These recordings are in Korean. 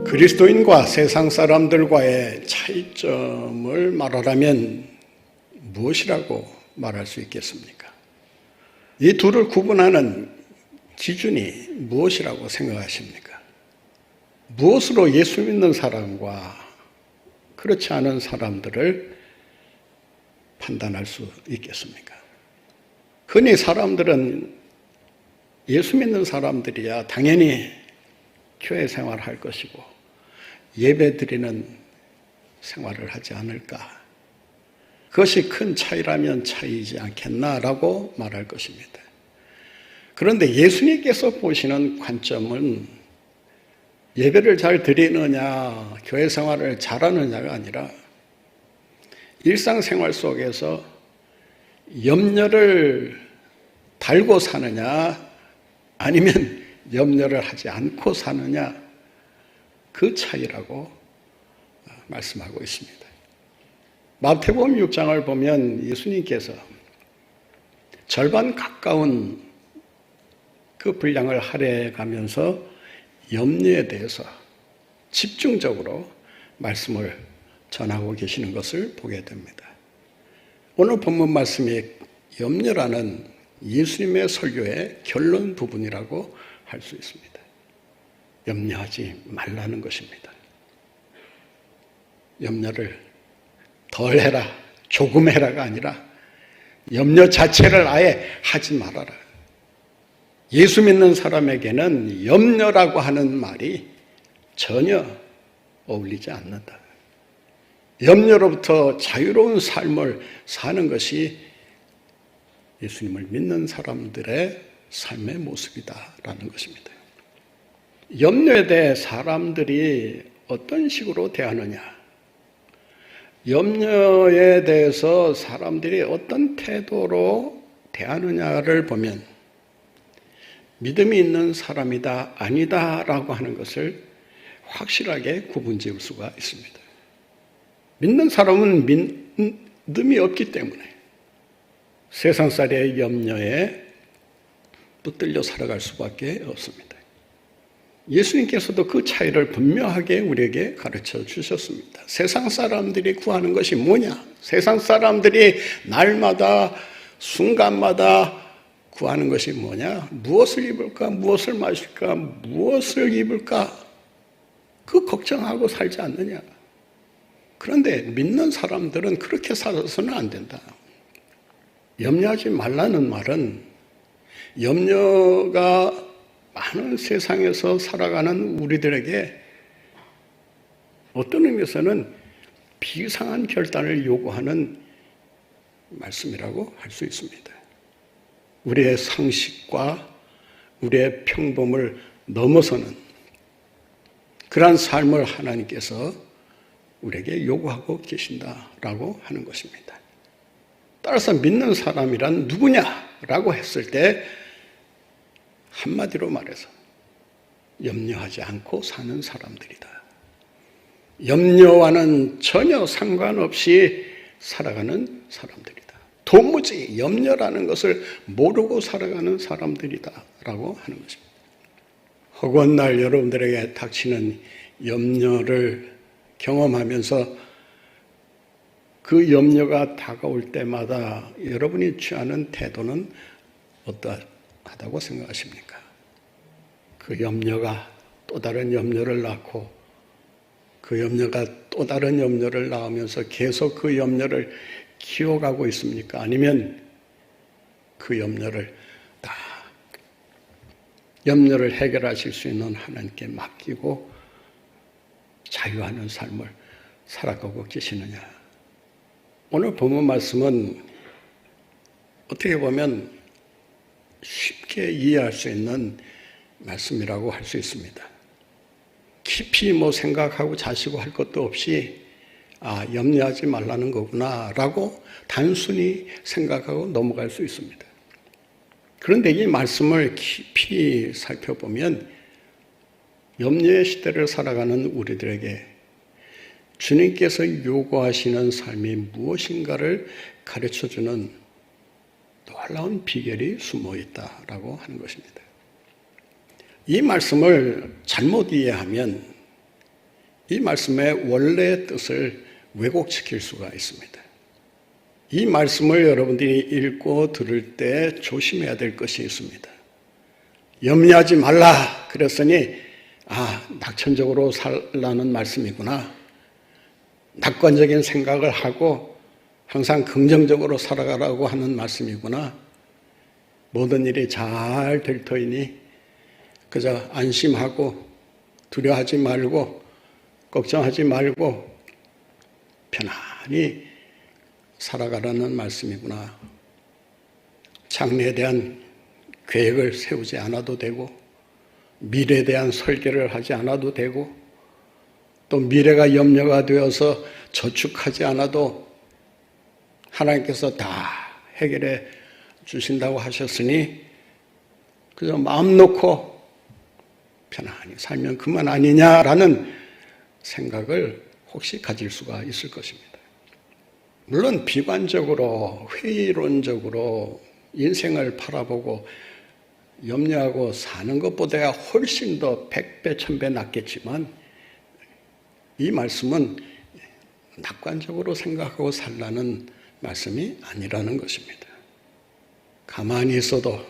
그리스도인과 세상 사람들과의 차이점을 말하라면 무엇이라고 말할 수 있겠습니까? 이 둘을 구분하는 기준이 무엇이라고 생각하십니까? 무엇으로 예수 믿는 사람과 그렇지 않은 사람들을 판단할 수 있겠습니까? 흔히 사람들은 예수 믿는 사람들이야 당연히 교회 생활할 것이고 예배 드리는 생활을 하지 않을까? 그것이 큰 차이라면 차이지 않겠나라고 말할 것입니다. 그런데 예수님께서 보시는 관점은 예배를 잘 드리느냐, 교회 생활을 잘하느냐가 아니라 일상생활 속에서 염려를 달고 사느냐 아니면 염려를 하지 않고 사느냐 그 차이라고 말씀하고 있습니다. 마태복음 6장을 보면 예수님께서 절반 가까운 그 분량을 할애가면서 염려에 대해서 집중적으로 말씀을 전하고 계시는 것을 보게 됩니다. 오늘 본문 말씀이 염려라는 예수님의 설교의 결론 부분이라고 할 수 있습니다. 염려하지 말라는 것입니다. 염려를 덜 해라, 조금 해라가 아니라 염려 자체를 아예 하지 말아라. 예수 믿는 사람에게는 염려라고 하는 말이 전혀 어울리지 않는다. 염려로부터 자유로운 삶을 사는 것이 예수님을 믿는 사람들의 삶의 모습이다라는 것입니다. 염려에 대해 사람들이 어떤 식으로 대하느냐, 염려에 대해서 사람들이 어떤 태도로 대하느냐를 보면 믿음이 있는 사람이다, 아니다라고 하는 것을 확실하게 구분지을 수가 있습니다. 믿는 사람은 믿음이 없기 때문에 세상살이의 염려에 붙들려 살아갈 수밖에 없습니다. 예수님께서도 그 차이를 분명하게 우리에게 가르쳐 주셨습니다. 세상 사람들이 구하는 것이 뭐냐? 세상 사람들이 날마다 순간마다 구하는 것이 뭐냐? 무엇을 입을까? 무엇을 마실까? 무엇을 입을까? 그 걱정하고 살지 않느냐? 그런데 믿는 사람들은 그렇게 살아서는 안 된다. 염려하지 말라는 말은 염려가 많은 세상에서 살아가는 우리들에게 어떤 의미에서는 비상한 결단을 요구하는 말씀이라고 할 수 있습니다. 우리의 상식과 우리의 평범을 넘어서는 그러한 삶을 하나님께서 우리에게 요구하고 계신다라고 하는 것입니다. 따라서 믿는 사람이란 누구냐라고 했을 때 한마디로 말해서 염려하지 않고 사는 사람들이다. 염려와는 전혀 상관없이 살아가는 사람들이다. 도무지 염려라는 것을 모르고 살아가는 사람들이다라고 하는 것입니다. 허구한 날 여러분들에게 닥치는 염려를 경험하면서 그 염려가 다가올 때마다 여러분이 취하는 태도는 어떠하다고 생각하십니까? 그 염려가 또 다른 염려를 낳고 그 염려가 또 다른 염려를 낳으면서 계속 그 염려를 키워가고 있습니까? 아니면 그 염려를 다 염려를 해결하실 수 있는 하나님께 맡기고 자유하는 삶을 살아가고 계시느냐? 오늘 본문 말씀은 어떻게 보면 쉽게 이해할 수 있는 말씀이라고 할 수 있습니다. 깊이 생각하고 자시고 할 것도 없이 염려하지 말라는 거구나 라고 단순히 생각하고 넘어갈 수 있습니다. 그런데 이 말씀을 깊이 살펴보면 염려의 시대를 살아가는 우리들에게 주님께서 요구하시는 삶이 무엇인가를 가르쳐주는 놀라운 비결이 숨어 있다라고 하는 것입니다. 이 말씀을 잘못 이해하면 이 말씀의 원래의 뜻을 왜곡시킬 수가 있습니다. 이 말씀을 여러분들이 읽고 들을 때 조심해야 될 것이 있습니다. 염려하지 말라 그랬으니 낙천적으로 살라는 말씀이구나. 낙관적인 생각을 하고 항상 긍정적으로 살아가라고 하는 말씀이구나. 모든 일이 잘 될 터이니 그저 안심하고 두려워하지 말고 걱정하지 말고 편안히 살아가라는 말씀이구나. 장래에 대한 계획을 세우지 않아도 되고 미래에 대한 설계를 하지 않아도 되고 또 미래가 염려가 되어서 저축하지 않아도 하나님께서 다 해결해 주신다고 하셨으니 그저 마음 놓고 편안히 살면 그만 아니냐라는 생각을 혹시 가질 수가 있을 것입니다. 물론 비관적으로 회의론적으로 인생을 바라보고 염려하고 사는 것보다 훨씬 더 100배, 1000배 낫겠지만 이 말씀은 낙관적으로 생각하고 살라는 말씀이 아니라는 것입니다. 가만히 있어도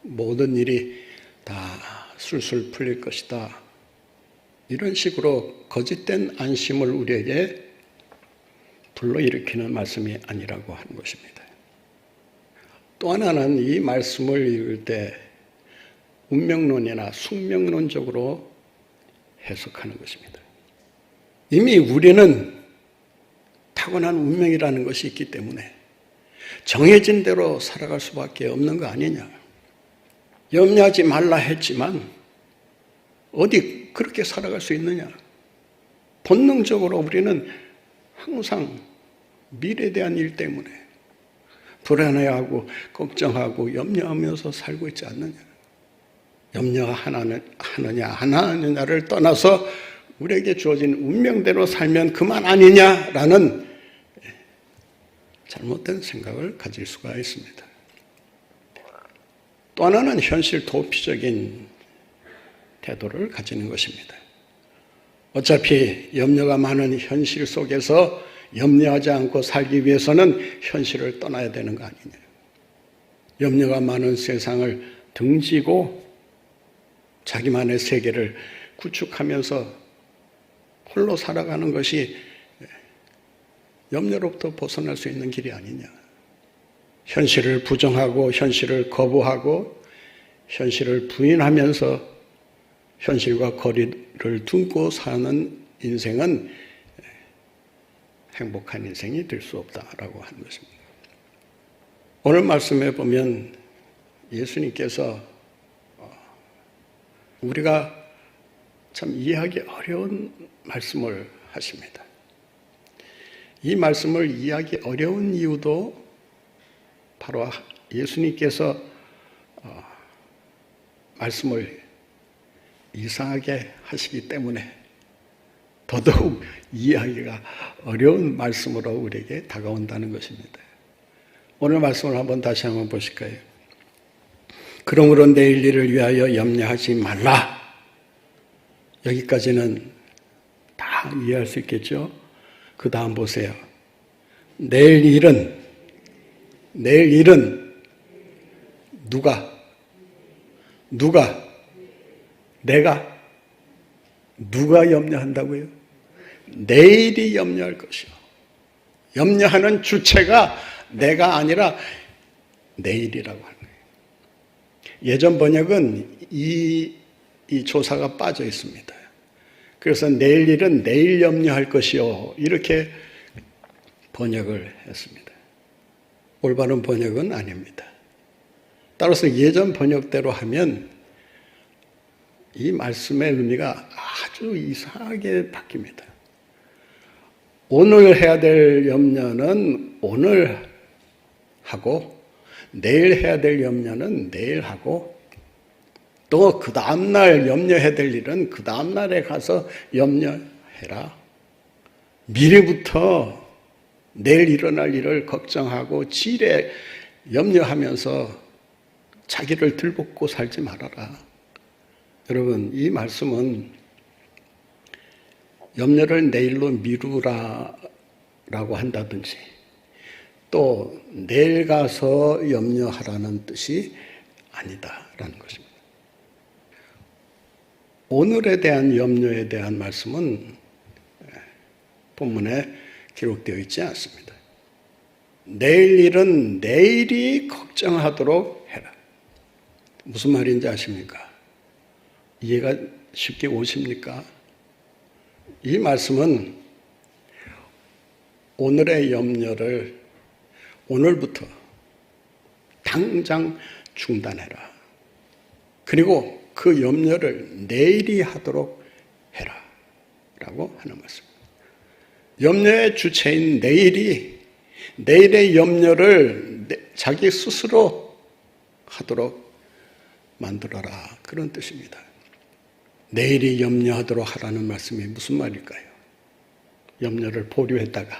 모든 일이 다 술술 풀릴 것이다. 이런 식으로 거짓된 안심을 우리에게 불러일으키는 말씀이 아니라고 하는 것입니다. 또 하나는 이 말씀을 읽을 때 운명론이나 숙명론적으로 해석하는 것입니다. 이미 우리는 타고난 운명이라는 것이 있기 때문에 정해진 대로 살아갈 수밖에 없는 거 아니냐. 염려하지 말라 했지만 어디 그렇게 살아갈 수 있느냐. 본능적으로 우리는 항상 미래에 대한 일 때문에 불안해하고 걱정하고 염려하면서 살고 있지 않느냐. 염려하느냐 안 하느냐를 떠나서 우리에게 주어진 운명대로 살면 그만 아니냐라는 잘못된 생각을 가질 수가 있습니다. 또 하나는 현실 도피적인 태도를 가지는 것입니다. 어차피 염려가 많은 현실 속에서 염려하지 않고 살기 위해서는 현실을 떠나야 되는 거 아니냐. 염려가 많은 세상을 등지고 자기만의 세계를 구축하면서 홀로 살아가는 것이 염려로부터 벗어날 수 있는 길이 아니냐. 현실을 부정하고 현실을 거부하고 현실을 부인하면서 현실과 거리를 두고 사는 인생은 행복한 인생이 될 수 없다라고 하는 것입니다. 오늘 말씀에 보면 예수님께서 우리가 참 이해하기 어려운 말씀을 하십니다. 이 말씀을 이해하기 어려운 이유도 바로 예수님께서 말씀을 이상하게 하시기 때문에 더더욱 이해하기가 어려운 말씀으로 우리에게 다가온다는 것입니다. 오늘 말씀을 다시 한번 보실까요? 그러므로 내일 일을 위하여 염려하지 말라. 여기까지는 다 이해할 수 있겠죠? 그 다음 보세요. 내일 일은 누가? 누가 염려한다고요? 내일이 염려할 것이요. 염려하는 주체가 내가 아니라 내일이라고 하는 거예요. 예전 번역은 이 조사가 빠져 있습니다. 그래서 내일 일은 내일 염려할 것이요. 이렇게 번역을 했습니다. 올바른 번역은 아닙니다. 따라서 예전 번역대로 하면 이 말씀의 의미가 아주 이상하게 바뀝니다. 오늘 해야 될 염려는 오늘 하고 내일 해야 될 염려는 내일 하고 또 그 다음날 염려해야 될 일은 그 다음날에 가서 염려해라. 미리부터 내일 일어날 일을 걱정하고 지레 염려하면서 자기를 들볶고 살지 말아라. 여러분, 이 말씀은 염려를 내일로 미루라라고 한다든지 또 내일 가서 염려하라는 뜻이 아니다라는 것입니다. 오늘에 대한 염려에 대한 말씀은 본문에 기록되어 있지 않습니다. 내일 일은 내일이 걱정하도록 해라. 무슨 말인지 아십니까? 이해가 쉽게 오십니까? 이 말씀은 오늘의 염려를 오늘부터 당장 중단해라. 그리고 그 염려를 내일이 하도록 해라. 라고 하는 말씀입니다. 염려의 주체인 내일의 염려를 자기 스스로 하도록 만들어라. 그런 뜻입니다. 내일이 염려하도록 하라는 말씀이 무슨 말일까요? 염려를 보류했다가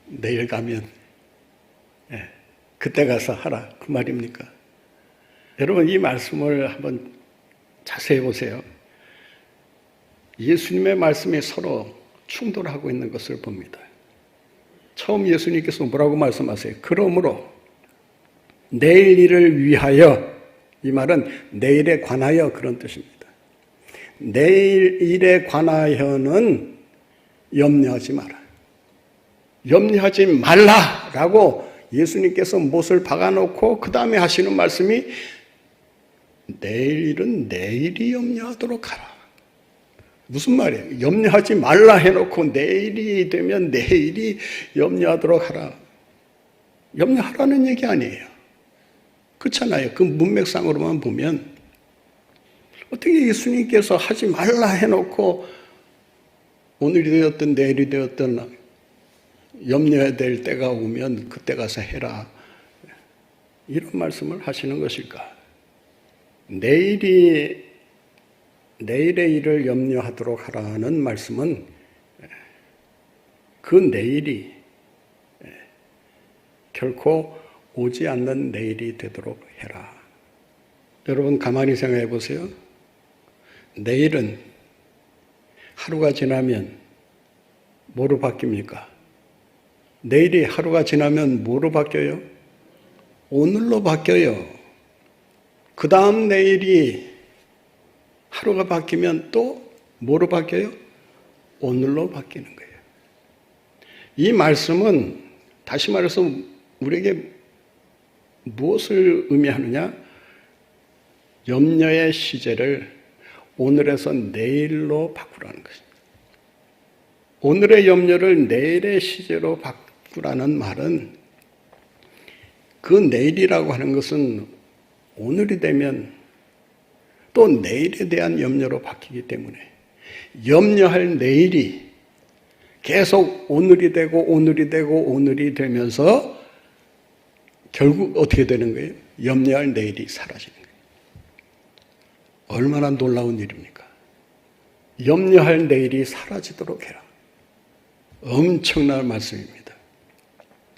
내일 가면 그때 가서 하라. 그 말입니까? 여러분 이 말씀을 한번 자세히 보세요. 예수님의 말씀이 서로 충돌하고 있는 것을 봅니다. 처음 예수님께서 뭐라고 말씀하세요? 그러므로 내일 일을 위하여, 이 말은 내일에 관하여 그런 뜻입니다. 내일 일에 관하여는 염려하지 마라. 염려하지 말라라고 예수님께서 못을 박아놓고 그 다음에 하시는 말씀이 내일 일은 내일이 염려하도록 하라. 무슨 말이에요? 염려하지 말라 해놓고 내일이 되면 내일이 염려하도록 하라. 염려하라는 얘기 아니에요. 그렇잖아요. 그 문맥상으로만 보면 어떻게 예수님께서 하지 말라 해놓고 오늘이 되었든 내일이 되었든 염려해야 될 때가 오면 그때 가서 해라. 이런 말씀을 하시는 것일까? 내일의 일을 염려하도록 하라는 말씀은 그 내일이 결코 오지 않는 내일이 되도록 해라. 여러분 가만히 생각해 보세요. 내일은 하루가 지나면 뭐로 바뀝니까? 내일이 하루가 지나면 뭐로 바뀌어요? 오늘로 바뀌어요. 그 다음 내일이 하루가 바뀌면 또 뭐로 바뀌어요? 오늘로 바뀌는 거예요. 이 말씀은 다시 말해서 우리에게 무엇을 의미하느냐? 염려의 시제를 오늘에서 내일로 바꾸라는 것입니다. 오늘의 염려를 내일의 시제로 바꾸라는 말은 그 내일이라고 하는 것은 오늘이 되면 또 내일에 대한 염려로 바뀌기 때문에 염려할 내일이 계속 오늘이 되고 오늘이 되고 오늘이 되면서 결국 어떻게 되는 거예요? 염려할 내일이 사라지는 거예요. 얼마나 놀라운 일입니까? 염려할 내일이 사라지도록 해라. 엄청난 말씀입니다.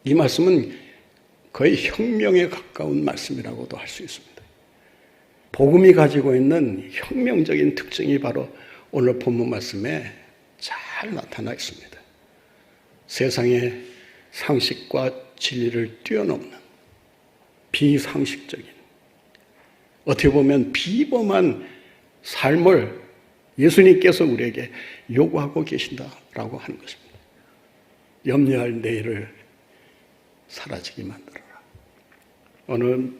이 말씀은 거의 혁명에 가까운 말씀이라고도 할 수 있습니다. 복음이 가지고 있는 혁명적인 특징이 바로 오늘 본문 말씀에 잘 나타나 있습니다. 세상의 상식과 진리를 뛰어넘는 비상식적인, 어떻게 보면 비범한 삶을 예수님께서 우리에게 요구하고 계신다라고 하는 것입니다. 염려할 내일을 사라지게 만들어라. 어느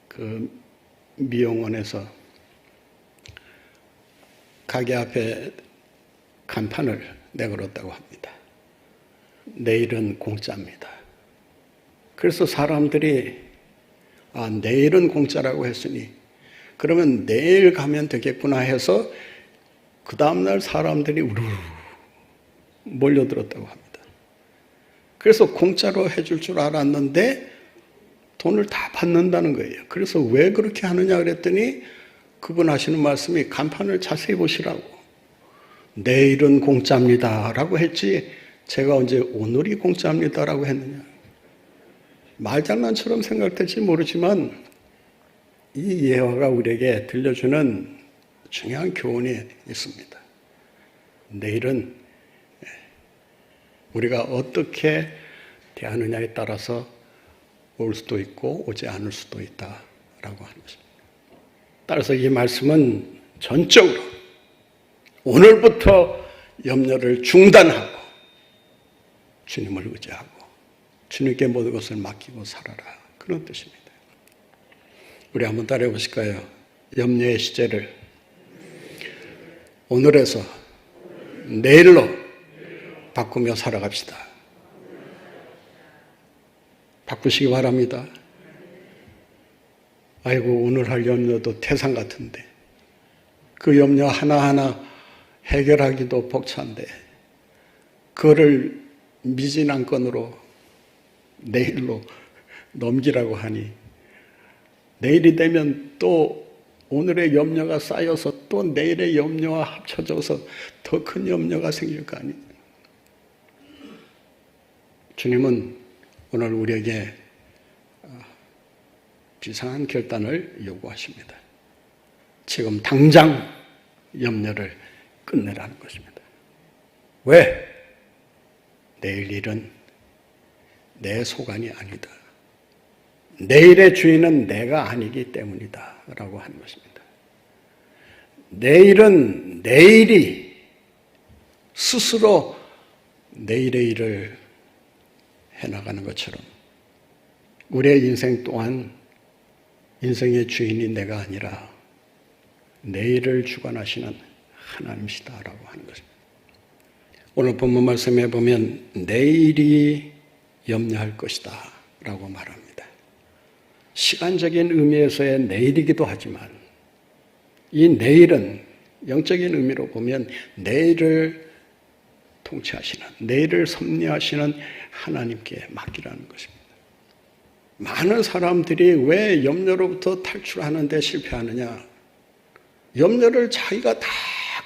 그 미용원에서 가게 앞에 간판을 내걸었다고 합니다. 내일은 공짜입니다. 그래서 사람들이 내일은 공짜라고 했으니 그러면 내일 가면 되겠구나 해서 그 다음날 사람들이 우르르 몰려들었다고 합니다. 그래서 공짜로 해줄 줄 알았는데 돈을 다 받는다는 거예요. 그래서 왜 그렇게 하느냐 그랬더니 그분 하시는 말씀이 간판을 자세히 보시라고. 내일은 공짜입니다 라고 했지 제가 언제 오늘이 공짜입니다 라고 했느냐. 말장난처럼 생각될지 모르지만 이 예화가 우리에게 들려주는 중요한 교훈이 있습니다. 내일은 우리가 어떻게 대하느냐에 따라서 올 수도 있고 오지 않을 수도 있다라고 하는 것입니다. 따라서 이 말씀은 전적으로 오늘부터 염려를 중단하고 주님을 의지하고 주님께 모든 것을 맡기고 살아라, 그런 뜻입니다. 우리 한번 따라해 보실까요? 염려의 시제를 오늘에서 내일로 바꾸며 살아갑시다. 바꾸시기 바랍니다. 아이고, 오늘 할 염려도 태산 같은데, 그 염려 하나하나 해결하기도 벅찬데, 그거를 미진한건으로 내일로 넘기라고 하니, 내일이 되면 또 오늘의 염려가 쌓여서 또 내일의 염려와 합쳐져서 더 큰 염려가 생길 거 아니에요. 주님은 오늘 우리에게 비상한 결단을 요구하십니다. 지금 당장 염려를 끝내라는 것입니다. 왜? 내일 일은 내 소관이 아니다. 내일의 주인은 내가 아니기 때문이다 라고 하는 것입니다. 내일은 내일이 스스로 내일의 일을 해나가는 것처럼 우리의 인생 또한 인생의 주인이 내가 아니라 내일을 주관하시는 하나님이시다라고 하는 것입니다. 오늘 본문 말씀에 보면 내일이 염려할 것이다 라고 말합니다. 시간적인 의미에서의 내일이기도 하지만 이 내일은 영적인 의미로 보면 내일을 통치하시는, 내일을 섭리하시는 하나님께 맡기라는 것입니다. 많은 사람들이 왜 염려로부터 탈출하는 데 실패하느냐? 염려를 자기가 다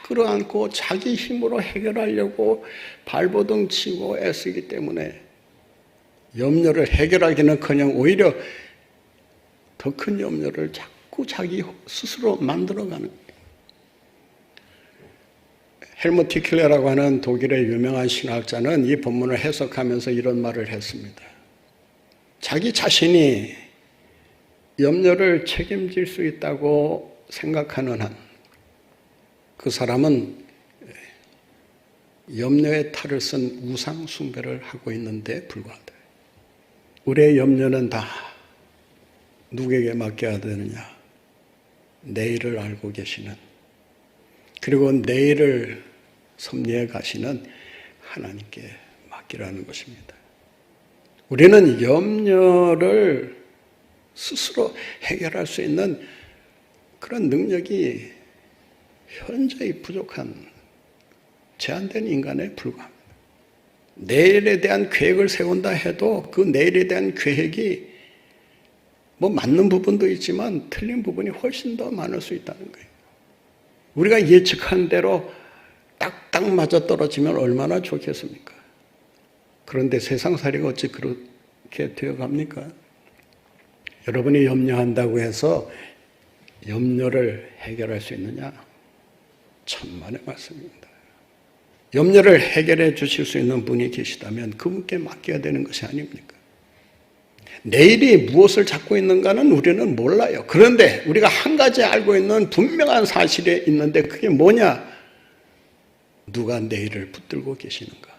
끌어안고 자기 힘으로 해결하려고 발버둥 치고 애쓰기 때문에 염려를 해결하기는커녕 오히려 더 큰 염려를 자꾸 자기 스스로 만들어가는 거예요. 헬무트 티클레라고 하는 독일의 유명한 신학자는 이 본문을 해석하면서 이런 말을 했습니다. 자기 자신이 염려를 책임질 수 있다고 생각하는 한 그 사람은 염려의 탈을 쓴 우상 숭배를 하고 있는데 불과하다. 우리의 염려는 다 누구에게 맡겨야 되느냐? 내일을 알고 계시는, 그리고 내일을 섭리해 가시는 하나님께 맡기라는 것입니다. 우리는 염려를 스스로 해결할 수 있는 그런 능력이 현저히 부족한 제한된 인간에 불과합니다. 내일에 대한 계획을 세운다 해도 그 내일에 대한 계획이 뭐 맞는 부분도 있지만 틀린 부분이 훨씬 더 많을 수 있다는 거예요. 우리가 예측한 대로 딱딱 맞아떨어지면 얼마나 좋겠습니까? 그런데 세상살이가 어찌 그렇게 되어갑니까? 여러분이 염려한다고 해서 염려를 해결할 수 있느냐? 천만의 말씀입니다. 염려를 해결해 주실 수 있는 분이 계시다면 그분께 맡겨야 되는 것이 아닙니까? 내일이 무엇을 잡고 있는가는 우리는 몰라요. 그런데 우리가 한 가지 알고 있는 분명한 사실이 있는데 그게 뭐냐? 누가 내일을 붙들고 계시는가?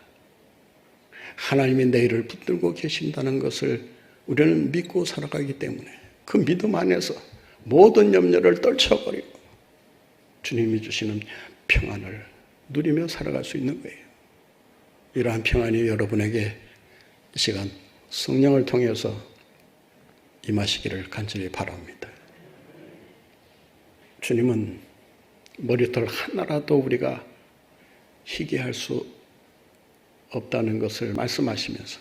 하나님이 내일을 붙들고 계신다는 것을 우리는 믿고 살아가기 때문에 그 믿음 안에서 모든 염려를 떨쳐버리고 주님이 주시는 평안을 누리며 살아갈 수 있는 거예요. 이러한 평안이 여러분에게 이 시간 성령을 통해서 임하시기를 간절히 바랍니다. 주님은 머리털 하나라도 우리가 희귀할 수 없다는 것을 말씀하시면서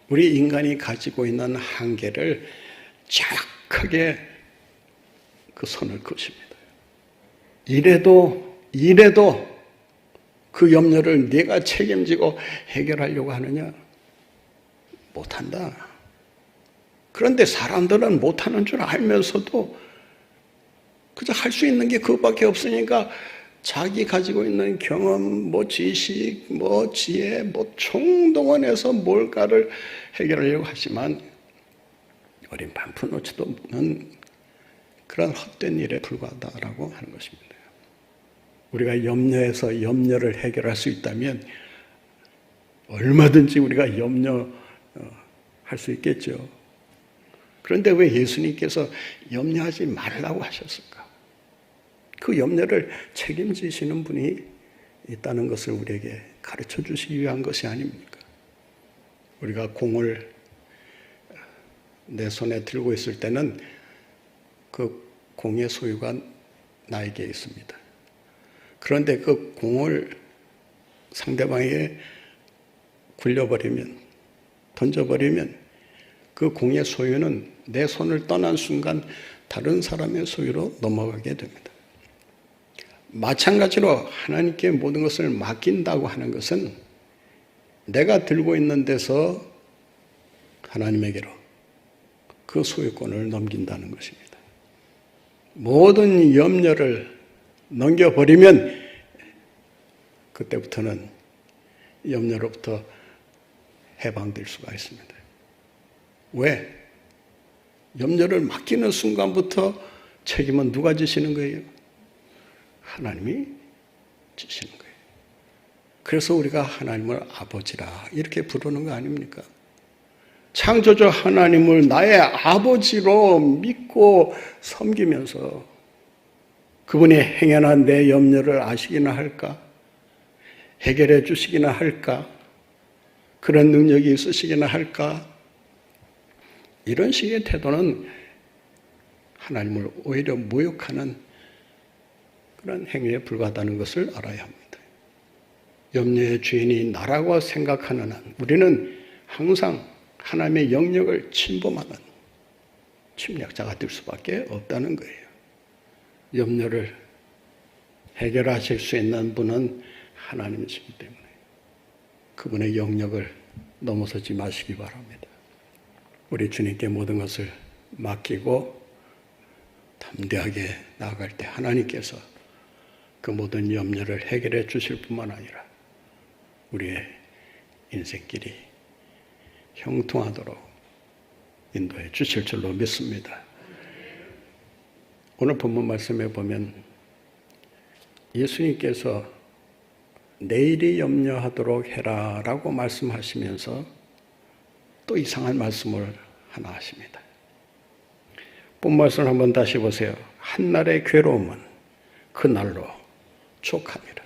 우리 인간이 가지고 있는 한계를 정확하게 그 선을 그으십니다. 이래도 그 염려를 네가 책임지고 해결하려고 하느냐? 못한다. 그런데 사람들은 못하는 줄 알면서도 그저 할 수 있는 게 그것밖에 없으니까 자기 가지고 있는 경험, 지식, 지혜, 총동원해서 뭘까를 해결하려고 하지만 어린 반푼 오치도 없는 그런 헛된 일에 불과하다라고 하는 것입니다. 우리가 염려해서 염려를 해결할 수 있다면 얼마든지 우리가 염려할 수 있겠죠. 그런데 왜 예수님께서 염려하지 말라고 하셨을까? 그 염려를 책임지시는 분이 있다는 것을 우리에게 가르쳐 주시기 위한 것이 아닙니까? 우리가 공을 내 손에 들고 있을 때는 그 공의 소유가 나에게 있습니다. 그런데 그 공을 상대방에게 굴려버리면, 던져버리면 그 공의 소유는 내 손을 떠난 순간 다른 사람의 소유로 넘어가게 됩니다. 마찬가지로 하나님께 모든 것을 맡긴다고 하는 것은 내가 들고 있는 데서 하나님에게로 그 소유권을 넘긴다는 것입니다. 모든 염려를 넘겨버리면 그때부터는 염려로부터 해방될 수가 있습니다. 왜? 염려를 맡기는 순간부터 책임은 누가 지시는 거예요? 하나님이 지시는 거예요. 그래서 우리가 하나님을 아버지라 이렇게 부르는 거 아닙니까? 창조주 하나님을 나의 아버지로 믿고 섬기면서 그분이 행여나 내 염려를 아시기나 할까? 해결해 주시기나 할까? 그런 능력이 있으시기나 할까? 이런 식의 태도는 하나님을 오히려 모욕하는 그런 행위에 불과하다는 것을 알아야 합니다. 염려의 주인이 나라고 생각하는 한 우리는 항상 하나님의 영역을 침범하는 침략자가 될 수밖에 없다는 거예요. 염려를 해결하실 수 있는 분은 하나님이시기 때문에 그분의 영역을 넘어서지 마시기 바랍니다. 우리 주님께 모든 것을 맡기고 담대하게 나아갈 때 하나님께서 그 모든 염려를 해결해 주실 뿐만 아니라 우리의 인생길이 형통하도록 인도해 주실 줄로 믿습니다. 오늘 본문 말씀에 보면 예수님께서 내일이 염려하도록 해라 라고 말씀하시면서 또 이상한 말씀을 하나 하십니다. 본 말씀을 한번 다시 보세요. 한날의 괴로움은 그날로 족하니라.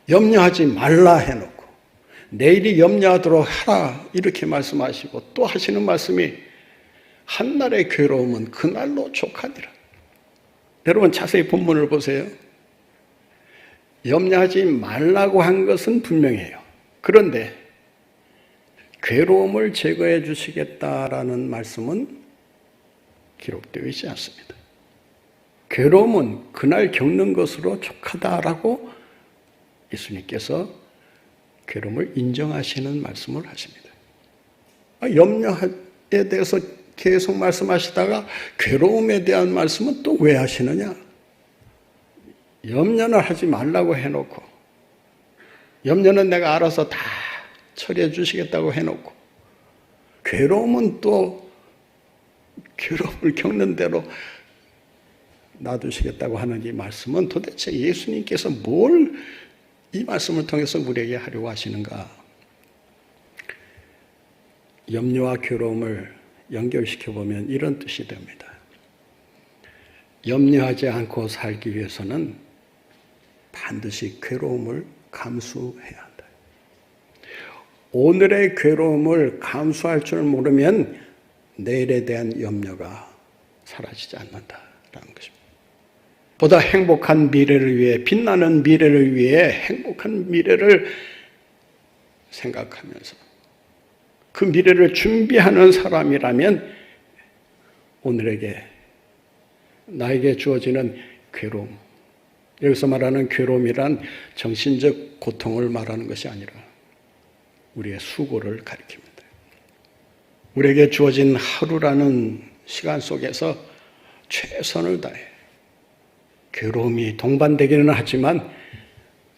염려하지 말라 해놓고 내일이 염려하도록 하라 이렇게 말씀하시고 또 하시는 말씀이 한날의 괴로움은 그날로 족하니라. 여러분 자세히 본문을 보세요. 염려하지 말라고 한 것은 분명해요. 그런데 괴로움을 제거해 주시겠다라는 말씀은 기록되어 있지 않습니다. 괴로움은 그날 겪는 것으로 족하다라고 예수님께서 괴로움을 인정하시는 말씀을 하십니다. 염려에 대해서 계속 말씀하시다가 괴로움에 대한 말씀은 또 왜 하시느냐? 염려는 하지 말라고 해놓고 염려는 내가 알아서 다 처리해 주시겠다고 해놓고 괴로움은 또 괴로움을 겪는 대로 놔두시겠다고 하는 이 말씀은 도대체 예수님께서 뭘 이 말씀을 통해서 우리에게 하려고 하시는가? 염려와 괴로움을 연결시켜보면 이런 뜻이 됩니다. 염려하지 않고 살기 위해서는 반드시 괴로움을 감수해야 한다. 오늘의 괴로움을 감수할 줄 모르면 내일에 대한 염려가 사라지지 않는다라는 것입니다. 보다 행복한 미래를 위해, 빛나는 미래를 위해 행복한 미래를 생각하면서 그 미래를 준비하는 사람이라면 나에게 주어지는 괴로움, 여기서 말하는 괴로움이란 정신적 고통을 말하는 것이 아니라 우리의 수고를 가리킵니다. 우리에게 주어진 하루라는 시간 속에서 최선을 다해 괴로움이 동반되기는 하지만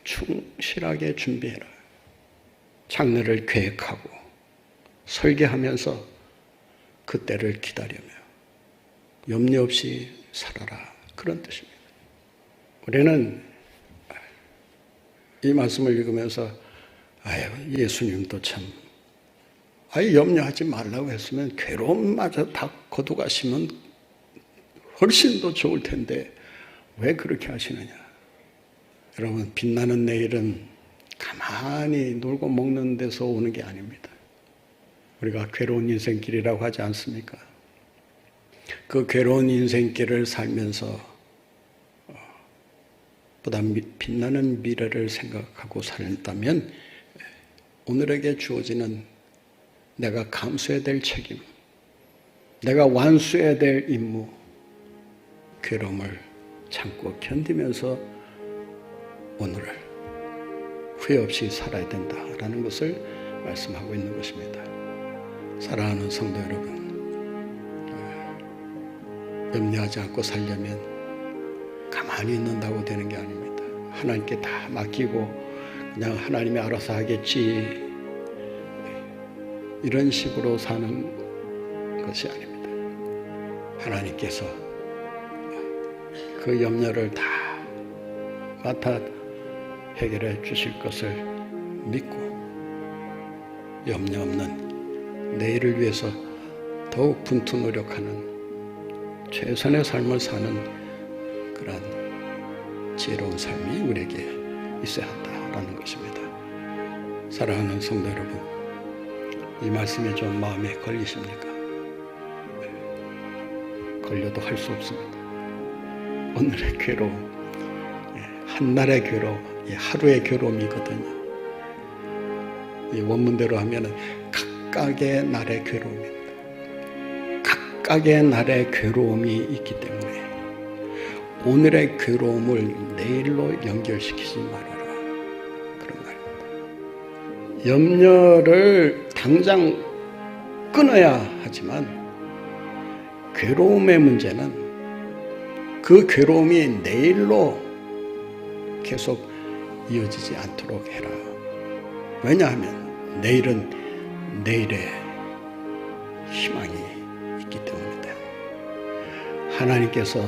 충실하게 준비해라. 장래를 계획하고 설계하면서 그때를 기다리며 염려 없이 살아라. 그런 뜻입니다. 우리는 이 말씀을 읽으면서 예수님도 참 염려하지 말라고 했으면 괴로움마저 다 거두가시면 훨씬 더 좋을 텐데 왜 그렇게 하시느냐. 여러분, 빛나는 내일은 가만히 놀고 먹는 데서 오는 게 아닙니다. 우리가 괴로운 인생길이라고 하지 않습니까? 그 괴로운 인생길을 살면서 보다 빛나는 미래를 생각하고 살다면 오늘에게 주어지는 내가 감수해야 될 책임, 내가 완수해야 될 임무, 괴로움을 참고 견디면서 오늘을 후회 없이 살아야 된다라는 것을 말씀하고 있는 것입니다. 사랑하는 성도 여러분, 염려하지 않고 살려면 가만히 있는다고 되는 게 아닙니다. 하나님께 다 맡기고 그냥 하나님이 알아서 하겠지, 이런 식으로 사는 것이 아닙니다. 하나님께서 그 염려를 다 맡아 해결해 주실 것을 믿고 염려 없는 내일을 위해서 더욱 분투 노력하는 최선의 삶을 사는 그런 지혜로운 삶이 우리에게 있어야 한다라는 것입니다. 사랑하는 성도 여러분, 이 말씀이 좀 마음에 걸리십니까? 걸려도 할 수 없습니다. 오늘의 괴로움, 한날의 괴로움, 하루의 괴로움이거든요. 이 원문대로 하면은 각각의 날의 괴로움입니다. 각각의 날의 괴로움이 있기 때문에 오늘의 괴로움을 내일로 연결시키지 말아라, 그런 말입니다. 염려를 당장 끊어야 하지만 괴로움의 문제는 그 괴로움이 내일로 계속 이어지지 않도록 해라. 왜냐하면 내일은 내일의 희망이 있기 때문입니다. 하나님께서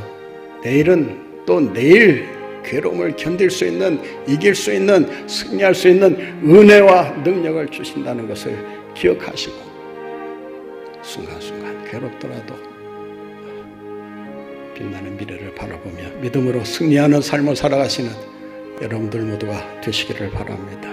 내일은 또 내일 괴로움을 견딜 수 있는, 이길 수 있는, 승리할 수 있는 은혜와 능력을 주신다는 것을 기억하시고 순간순간 괴롭더라도 빛나는 미래를 바라보며 믿음으로 승리하는 삶을 살아가시는 여러분들 모두가 되시기를 바랍니다.